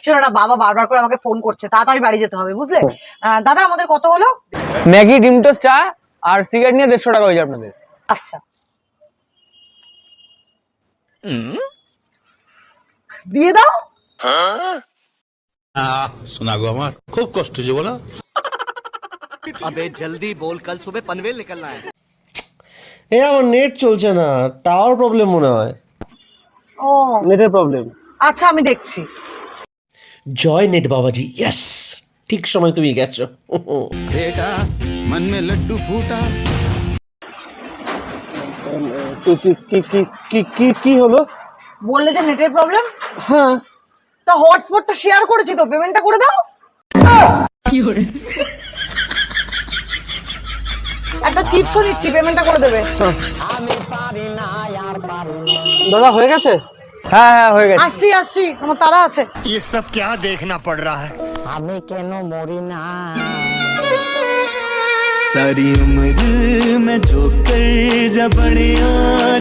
শোনো না, বাবা বারবার করে আমাকে ফোন করছে, তাড়াতাড়ি বাড়ি যেতে হবে, বুঝলে? দাদা, আমাদের কত হলো? ম্যাগি, ডিম টোস্ট, চা আর সিগারেট নিয়ে 150 টাকা হয়ে যাবে আপনাদের। আচ্ছা, দিয়ে দাও। শোনা গো আমার খুব কষ্ট হচ্ছে বলো। अबे जल्दी बोल, कल सुबह पनवेल निकलना है। এ আমার নেট চলছে না, টাওয়ার প্রবলেম মনে হয়। ও নেটের প্রবলেম। আচ্ছা, আমি দেখছি। জয় নেট বাবাজি, ইয়েস, ঠিক সময় তুমি গেছো। বেটা মন মে লড্ডু ফুটা। কি হলো? বললে যে নেটের প্রবলেম। হ্যাঁ, তা হটস্পটটা শেয়ার করেছি তো, পেমেন্টটা করে দাও। একটা চিপসও নিচ্ছি, পেমেন্টটা করে দেবে। দাদা হয়ে গেছে? হ্যাঁ হ্যাঁ হয়ে গেছে। আসছি আসছি, আমার তারা আছে। ये सब क्या देखना पड़ रहा है। আমি কেন মরি না? सारी उम्र मैं जो कर जा बड़े